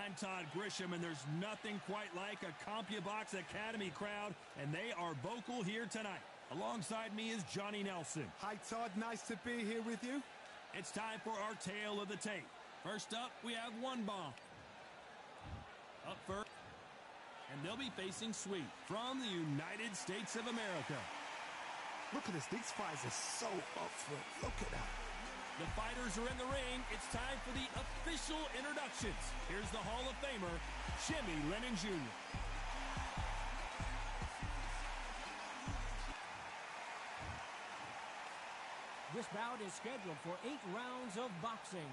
I'm Todd Grisham, and there's nothing quite like a CompuBox Academy crowd, and they are vocal here tonight. Alongside me is Johnny Nelson. Hi, Todd. Nice to be here with you. It's time for our tale of the tape. First up, we have One Bomb. Up first, and they'll be facing Sweet from the United States of America. Look at this. These fighters are so up for it. Look at that. The fighters are in the ring. It's time for the official introductions. Here's the Hall of Famer, Jimmy Lennon Jr. This bout is scheduled for 8 rounds of boxing.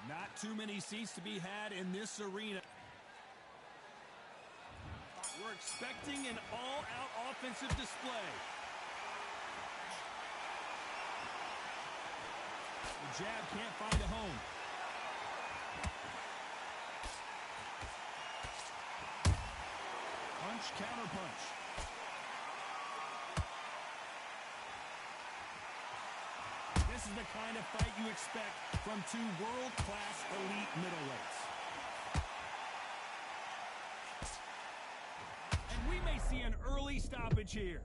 Not too many seats to be had in this arena. We're expecting an all-out offensive display. The jab can't find a home. Punch, counter punch. This is the kind of fight you expect from two world-class elite middleweights. And we may see an early stoppage here.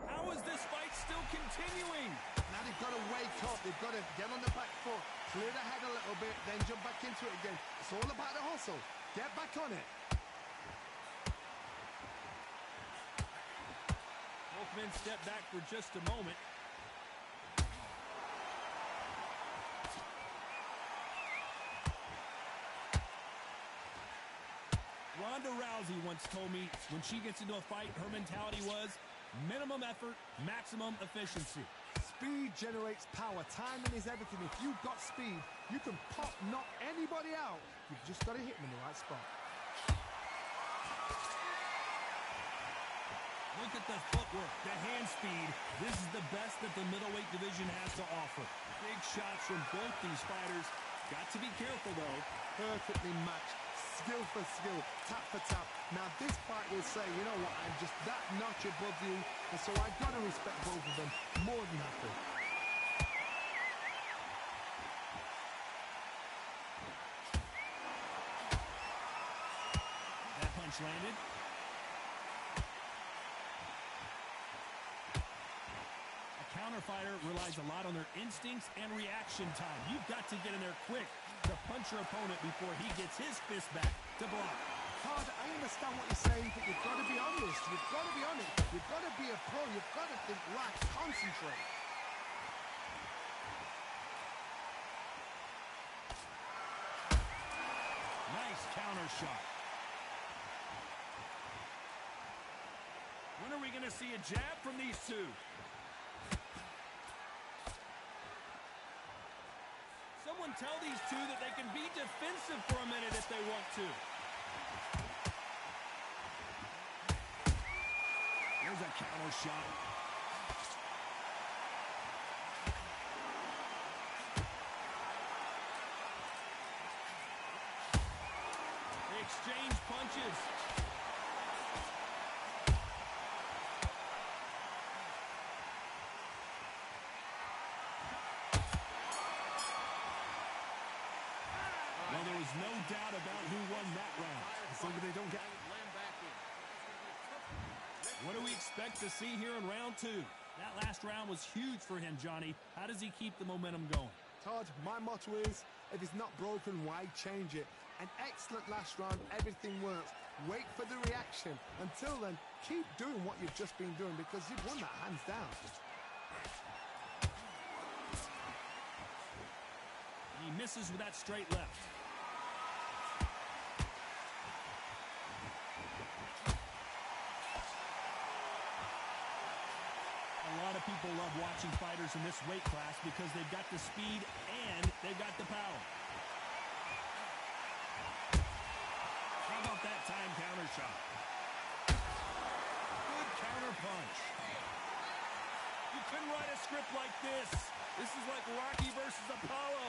How is this fight still continuing? Now they've got to wake up. They've got to get on the back foot, clear the head a little bit, then jump back into it again. It's all about the hustle. Get back on it. Both men step back for just a moment. Ronda Rousey once told me when she gets into a fight, her mentality was minimum effort, maximum efficiency. Speed generates power. Timing is everything. If you've got speed, you can knock anybody out. You've just got to hit them in the right spot. Look at the footwork, the hand speed. This is the best that the middleweight division has to offer. Big shots from both these fighters. Got to be careful, though. Perfectly matched. Skill for skill, tap for tap. Now this fight will say, you know what, I'm just that notch above you, and so I've got to respect both of them more than happy. That punch landed. A counter-fighter relies a lot on their instincts and reaction time. You've got to get in there quick to punch your opponent before he gets his fist back to block. Todd, I understand what you're saying, but you've got to be honest. You've got to be honest. You've got to be a pro. You've got to think right. Concentrate. Nice counter shot. When are we going to see a jab from these two? Someone tell these two that they can be defensive for a minute if they want to. There's a counter shot. They exchange punches. Well, there was no doubt about who won that round. As long as they don't get... What do we expect to see here in round two? That last round was huge for him, Johnny. How does he keep the momentum going? Todd, my motto is, if it's not broken, why change it? An excellent last round, everything works. Wait for the reaction. Until then, keep doing what you've just been doing because you've won that hands down. He misses with that straight left. A lot of people love watching fighters in this weight class because they've got the speed and they've got the power. How about that time counter shot? Good counter punch. You couldn't write a script like this. This is like Rocky versus Apollo.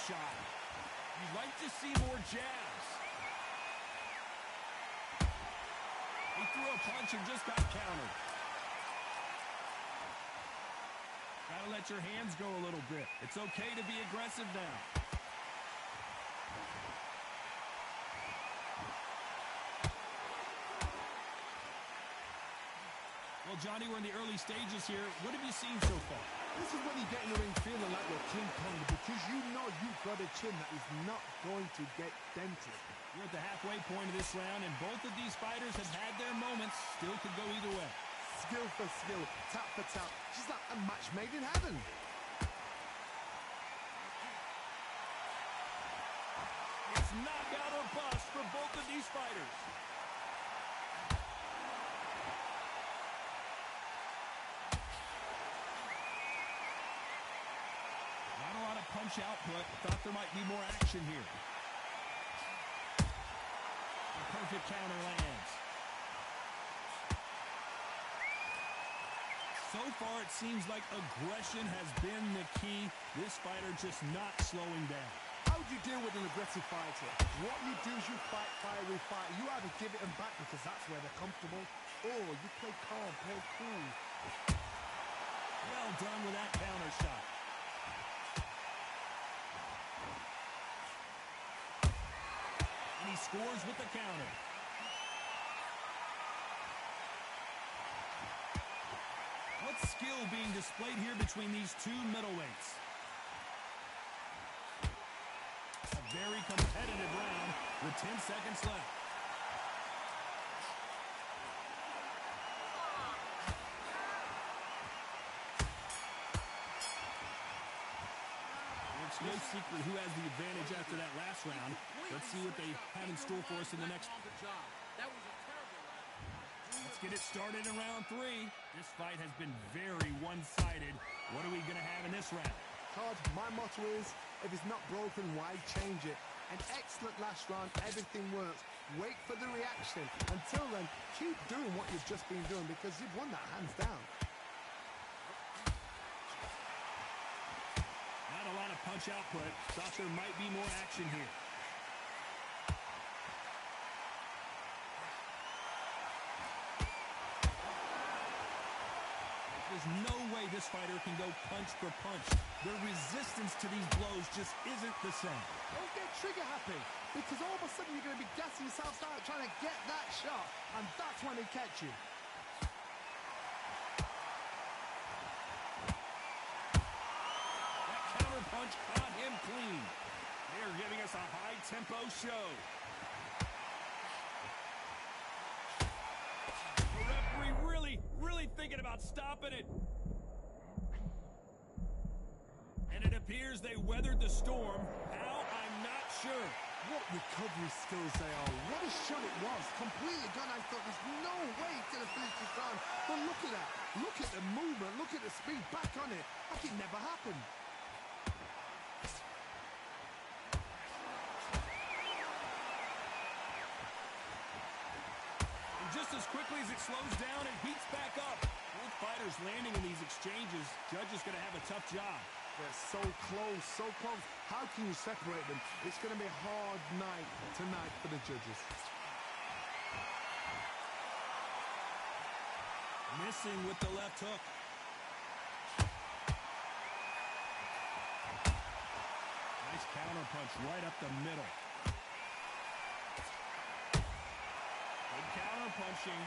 shot. You'd like to see more jabs. He threw a punch and just got countered. Gotta let your hands go a little bit. It's okay to be aggressive now. Well, Johnny, we're in the early stages here. What have you seen so far? This is when you get in the ring feeling like you're King Kong because you know you've got a chin that is not going to get dented. We're at the halfway point of this round, and both of these fighters have had their moments. Still could go either way. Skill for skill, tap for tap. Just like a match made in heaven. It's knockout or bust for both of these fighters. Not a lot of punch output. Thought there might be more action here. A perfect counter lands. So far, it seems like aggression has been the key. This fighter just not slowing down. How do you deal with an aggressive fighter? What you do is you fight, fire, refight. You either give it them back because that's where they're comfortable, or you play calm, play cool. Well done with that counter shot. And he scores with the counter. What skill being displayed here between these two middleweights? A very competitive round with 10 seconds left. It's no secret who has the advantage after that last round. Let's see what they have in store for us in the next. Let's get it started in round 3. This fight has been very one-sided. What are we going to have in this round? Todd, my motto is, if it's not broken, why change it? An excellent last round, everything works. Wait for the reaction. Until then, keep doing what you've just been doing because you've won that hands down. Not a lot of punch output. Thought there might be more action here. There's no way this fighter can go punch for punch. Their resistance to these blows just isn't the same. Don't get trigger happy because all of a sudden you're going to be gassing yourself out trying to get that shot, and that's when they catch you. That counter punch caught him clean. They are giving us a high-tempo show. The referee really thinking about stopping it. And it appears they weathered the storm. How? I'm not sure. What recovery skills they are. What a shot it was. Completely gone. I thought there's no way he's going to finish this round. But look at that. Look at the movement. Look at the speed. Back on it. Like it never happened. And just as quickly as it slows down, it heats back up. Both fighters landing in these exchanges. Judge is going to have a tough job. They're so close, so close. How can you separate them? It's going to be a hard night tonight for the judges. Missing with the left hook. Nice counter punch right up the middle. Good counter punching.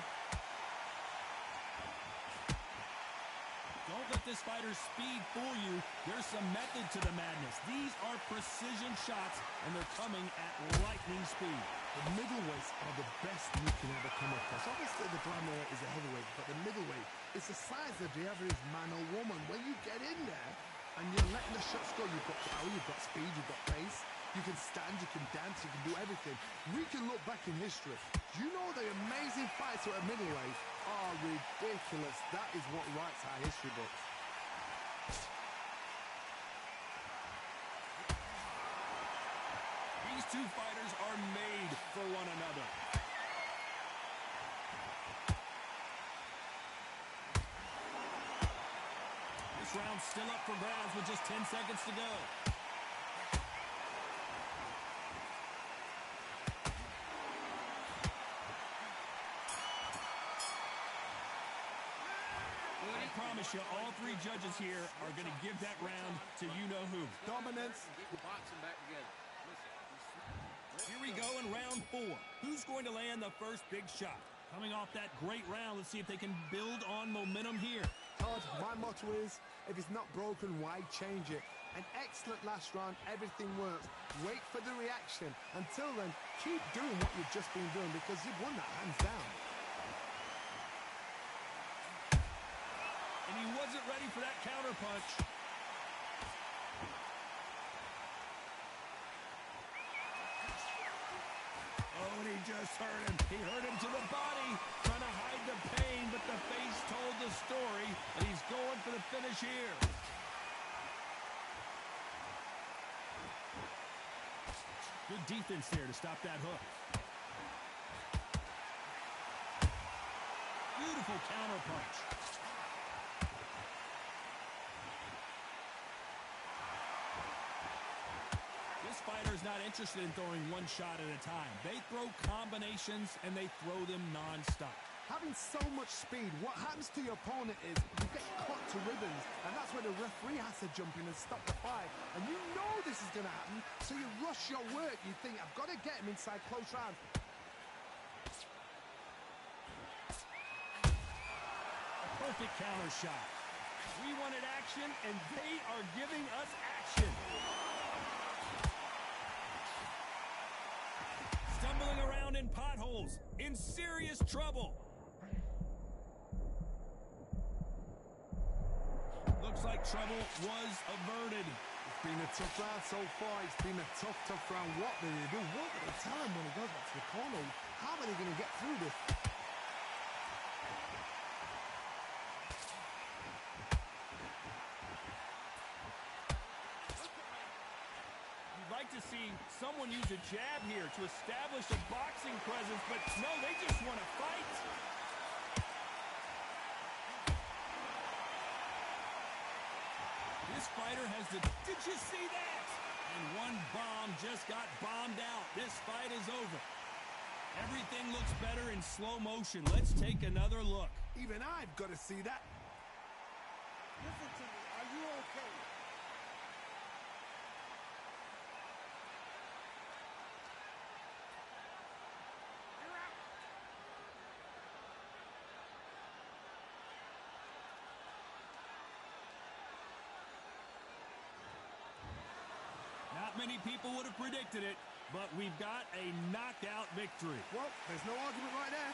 Don't let this fighter's speed fool you. There's some method to the madness. These are precision shots, and they're coming at lightning speed. The middleweights are the best you can ever come across. Obviously, the flyweight is a heavyweight, but the middleweight is the size of the average man or woman. When you get in there and you're letting the shots go, you've got power, you've got speed, you've got pace. You can stand, you can dance, you can do everything. We can look back in history. You know the amazing fights at a middleweight are ridiculous. That is what writes our history books. These two fighters are made for one another. This round's still up for grabs with just 10 seconds to go. I promise you, all three judges here are going to give that round to you-know-who. Dominance. Get the boxing back together. Here we go in round 4. Who's going to land the first big shot? Coming off that great round, let's see if they can build on momentum here. Todd, my motto is, if it's not broken, why change it? An excellent last round, everything works. Wait for the reaction. Until then, keep doing what you've just been doing because you've won that hands down. And he wasn't ready for that counter punch. Oh, and he just hurt him. He hurt him to the body, trying to hide the pain, but the face told the story, and he's going for the finish here. Good defense there to stop that hook. Beautiful counter punch. This fighter is not interested in throwing one shot at a time. They throw combinations, and they throw them nonstop. Having so much speed, what happens to your opponent is you get cut to ribbons, and that's where the referee has to jump in and stop the fight. And you know this is going to happen, so you rush your work. You think, I've got to get him inside close round. A perfect counter shot. We wanted action, and they are giving us action. Stumbling around in potholes, in serious trouble. Looks like trouble was averted. It's been a tough round so far. It's been a tough round. What do they do? What do they tell him when he goes back to the corner? How are they going to get through this? You'd like to see someone use a jab here to establish a boxing presence, but no, they just want to fight. This fighter has the... Did you see that? And one bomb just got bombed out. This fight is over. Everything looks better in slow motion. Let's take another look. Even I've got to see that. Listen to me. Are you okay? You're out. Not many people would have predicted it, but we've got a knockout victory. Well, there's no argument right there.